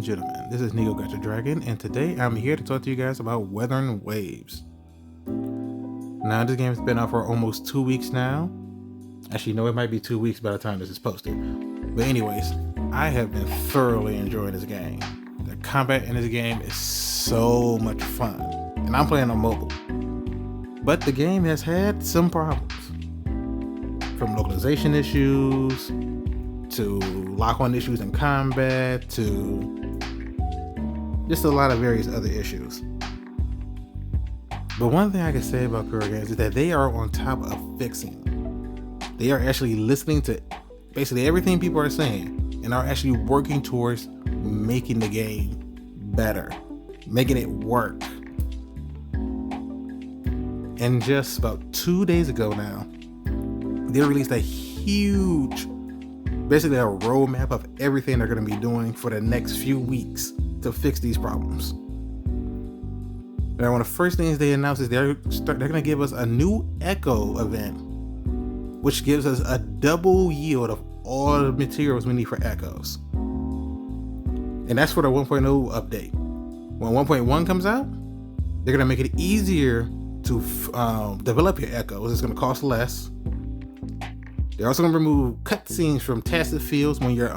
gentlemen, this is Neo Gotcha Dragon, and today I'm here to talk to you guys about Weathering Waves. Now, this game has been out for almost 2 weeks now. Actually, no, it might be 2 weeks by the time this is posted. But anyways, I have been thoroughly enjoying this game. The combat in this game is so much fun, and I'm playing on mobile. But the game has had some problems. From localization issues, to lock-on issues in combat, to just a lot of various other issues. But one thing I can say about Kuro Games is that they are on top of fixing. They are actually listening to basically everything people are saying and are actually working towards making the game better, making it work. And just about 2 days ago now, they released a huge, basically a roadmap of everything they're going to be doing for the next few weeks to fix these problems. Now, one of the first things they announced is they're going to give us a new Echo event, which gives us a double yield of all the materials we need for Echoes. And that's for the 1.0 update. When 1.1 comes out, they're going to make it easier to develop your Echoes. It's going to cost less. They're also going to remove cutscenes from tasset fields when you're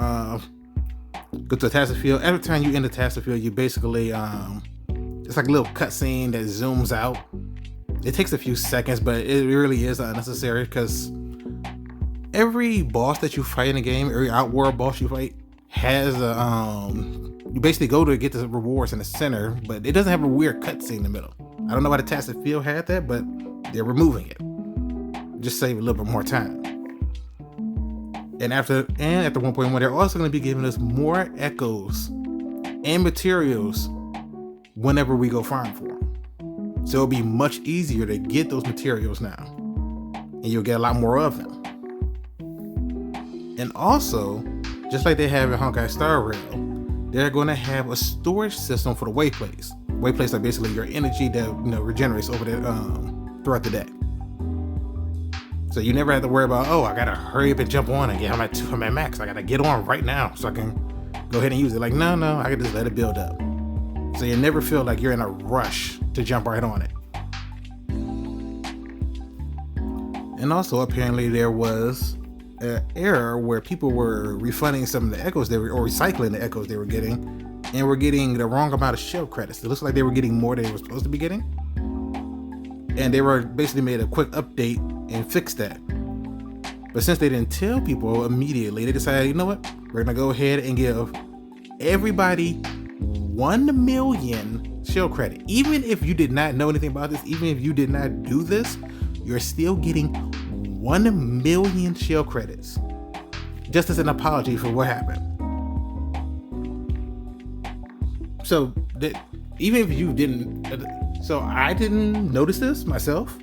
go to a tasset field. Every time you enter the tasset field, you basically it's like a little cutscene that zooms out. It takes a few seconds, but it really is unnecessary because every boss that you fight in the game, every outworld boss you fight has a you basically go to get the rewards in the center, but it doesn't have a weird cutscene in the middle. I don't know why the tasset field had that, but they're removing it. Just save a little bit more time. And after 1.1, they're also going to be giving us more Echoes and materials whenever we go farm for them. So it'll be much easier to get those materials now, and you'll get a lot more of them. And also, just like they have in Honkai Star Rail, they're going to have a storage system for the wayplays. Wayplays are basically your energy that regenerates over the throughout the day. So you never have to worry about, I gotta hurry up and jump on again. I'm at max. I gotta get on right now so I can go ahead and use it. Like, no, I can just let it build up. So you never feel like you're in a rush to jump right on it. And also, apparently there was an error where people were refunding some of the Echoes or recycling the Echoes they were getting, and were getting the wrong amount of shell credits. It looks like they were getting more than they were supposed to be getting. And they were basically made a quick update and fixed that. But since they didn't tell people immediately, they decided, you know what? We're gonna go ahead and give everybody 1 million shell credit. Even if you did not know anything about this, even if you did not do this, you're still getting 1 million shell credits. Just as an apology for what happened. So even if you didn't, so I didn't notice this myself,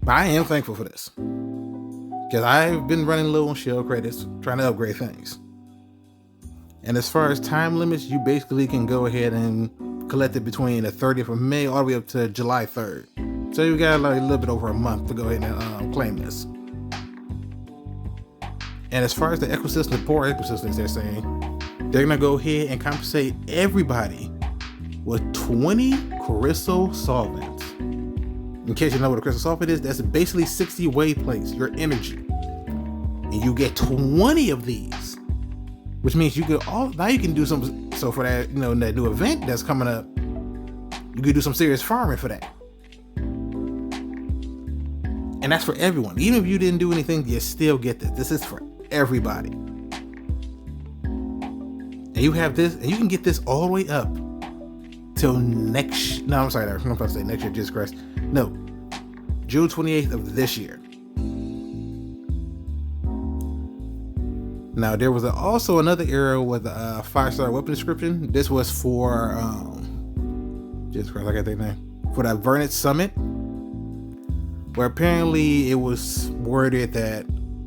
but I am thankful for this because I've been running low on shell credits trying to upgrade things. And as far as time limits, you basically can go ahead and collect it between the 30th of May all the way up to July 3rd. So you got like a little bit over a month to go ahead and claim this. And as far as the ecosystem, the poor ecosystems, they're saying they're gonna go ahead and compensate everybody with 20 crystal solvents. In case you know what a crystal solvent is, that's basically 60 wayplays, your energy. And you get 20 of these, which means you can now you can do some, so for that, that new event that's coming up, you can do some serious farming for that. And that's for everyone. Even if you didn't do anything, you still get this. This is for everybody. And you have this, and you can get this all the way up till I'm sorry, I'm about to say next year, Jesus Christ. No, June 28th of this year. Now, there was also another error with a 5-star weapon description. This was for, Jesus Christ, I got their name. For the Vernet Summit, where apparently it was worded that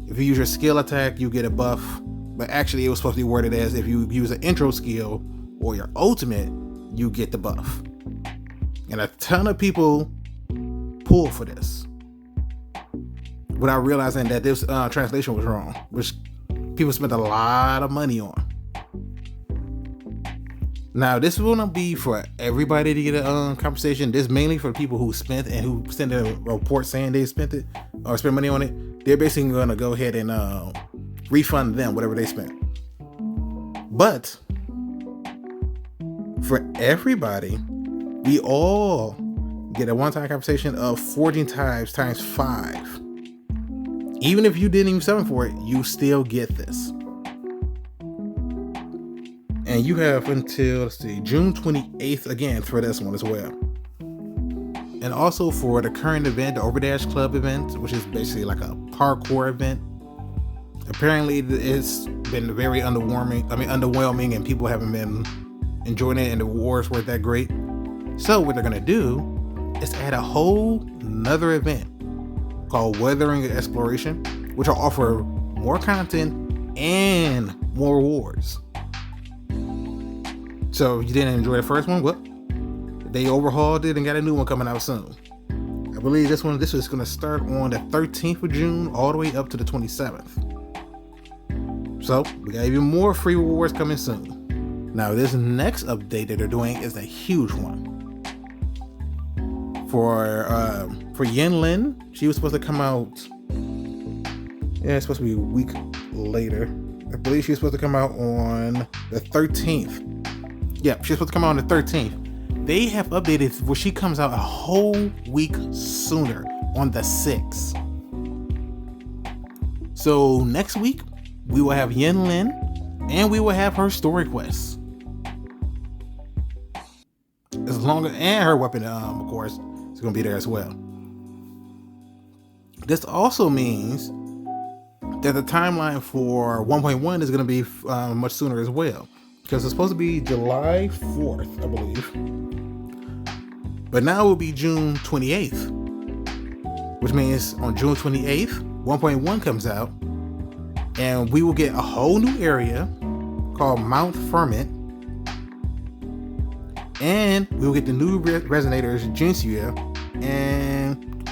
if you use your skill attack, you get a buff. But actually, it was supposed to be worded as if you use an intro skill or your ultimate, you get the buff. And a ton of people pull for this without realizing that this translation was wrong, which people spent a lot of money on. Now, this will not be for everybody to get a compensation. This is mainly for people who spent and who send a report saying they spent it or spent money on it. They're basically going to go ahead and refund them whatever they spent. But for everybody, we all get a one-time compensation of 14 times 5. Even if you didn't even summon for it, you still get this. And you have until, June 28th again for this one as well. And also for the current event, the Overdash Club event, which is basically like a parkour event. Apparently it's been very underwhelming, and people haven't been enjoying it, and the rewards weren't that great. So what they're gonna do is add a whole nother event called Weathering and Exploration, which will offer more content and more rewards. So if you didn't enjoy the first one, well, they overhauled it and got a new one coming out soon. I believe this is going to start on the 13th of June all the way up to the 27th. So we got even more free rewards coming soon. Now this next update that they're doing is a huge one. For Yen Lin, she was supposed to come out. Yeah, it's supposed to be a week later. I believe she was supposed to come out on the 13th. Yeah, she's supposed to come out on the 13th. They have updated where she comes out a whole week sooner on the 6th. So next week, we will have Yen Lin, and we will have her story quests. And her weapon, of course, is going to be there as well. This also means that the timeline for 1.1 is going to be much sooner as well. Because it's supposed to be July 4th, I believe. But now it will be June 28th. Which means on June 28th, 1.1 comes out. And we will get a whole new area called Mount Ferment. And we will get the new resonators, Jinxia and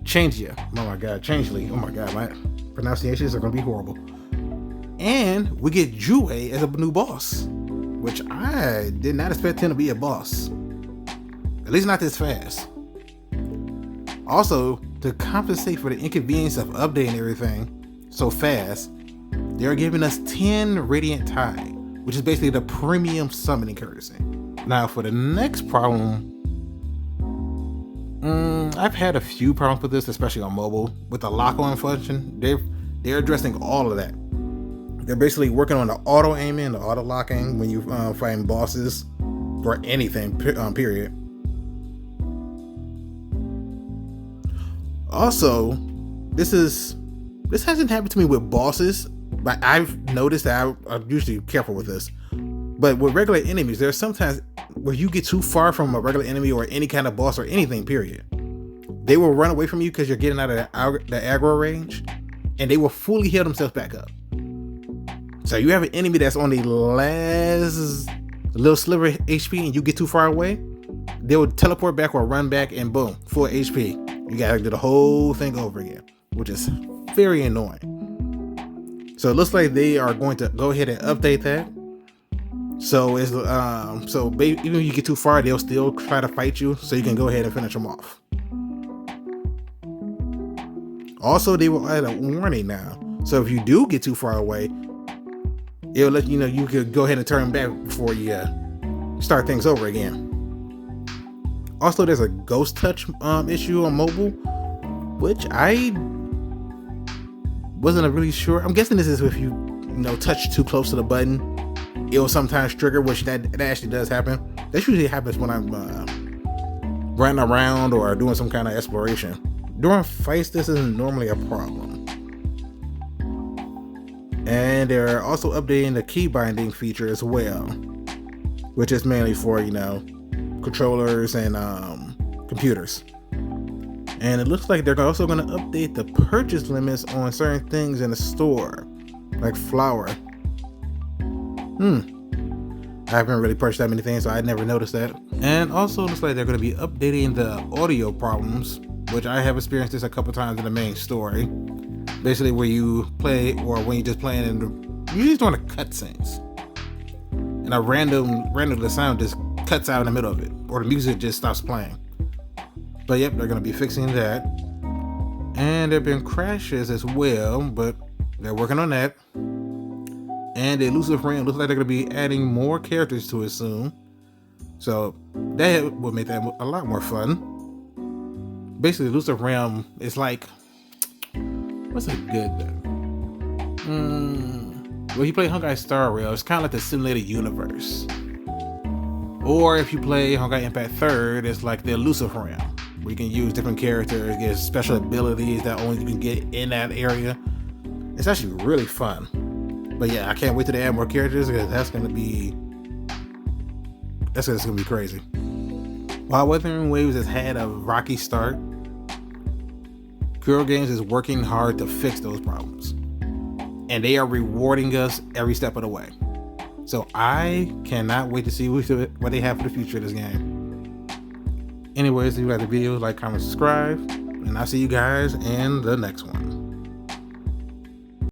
Changia. Oh my god, Changely. Oh my god, my pronunciations are going to be horrible. And we get Jue as a new boss, which I did not expect him to be a boss. At least not this fast. Also, to compensate for the inconvenience of updating everything so fast, they're giving us 10 Radiant Tide, which is basically the premium summoning currency. Now for the next problem, I've had a few problems with this, especially on mobile. With the lock-on function, they're addressing all of that. They're basically working on the auto aiming, the auto locking when you fighting bosses or anything, period. Also, this hasn't happened to me with bosses, but I've noticed that I'm usually careful with this. But with regular enemies, there's sometimes where you get too far from a regular enemy or any kind of boss or anything, period. They will run away from you because you're getting out of the aggro range, and they will fully heal themselves back up. So you have an enemy that's on the last little sliver of HP and you get too far away, they will teleport back or run back and boom, full HP. You gotta do the whole thing over again, which is very annoying. So it looks like they are going to go ahead and update that. So it's even if you get too far, they'll still try to fight you, so you can go ahead and finish them off. Also, they will add a warning now. So if you do get too far away, it'll let you know you could go ahead and turn back before you start things over again. Also, there's a ghost touch issue on mobile, which I wasn't really sure. I'm guessing this is if you touch too close to the button, it will sometimes trigger, which that actually does happen. That usually happens when I'm running around or doing some kind of exploration. During fights, this isn't normally a problem. And they're also updating the key binding feature as well, which is mainly for controllers and computers. And it looks like they're also going to update the purchase limits on certain things in the store, like flour. I haven't really purchased that many things, so I never noticed that. And also looks like they're going to be updating the audio problems, which I have experienced this a couple times in the main story. Basically where you play, or when you're just playing and you're just doing the cutscenes. And and a randomly the sound just cuts out in the middle of it, or the music just stops playing. But yep, they're gonna be fixing that. And there have been crashes as well, but they're working on that. And the elusive realm looks like they're gonna be adding more characters to it soon, so that will make that a lot more fun. Basically, the elusive realm is like, what's a good? Well, you play Honkai Star Rail, it's kind of like the simulated universe. Or if you play Honkai Impact 3rd, it's like the elusive realm, where you can use different characters, get special abilities that only you can get in that area. It's actually really fun. But yeah, I can't wait till they add more characters, because that's gonna be crazy. While Wuthering Waves has had a rocky start, Kuro Games is working hard to fix those problems, and they are rewarding us every step of the way. So I cannot wait to see what they have for the future of this game. Anyways, if you like the video, like, comment, subscribe, and I'll see you guys in the next one.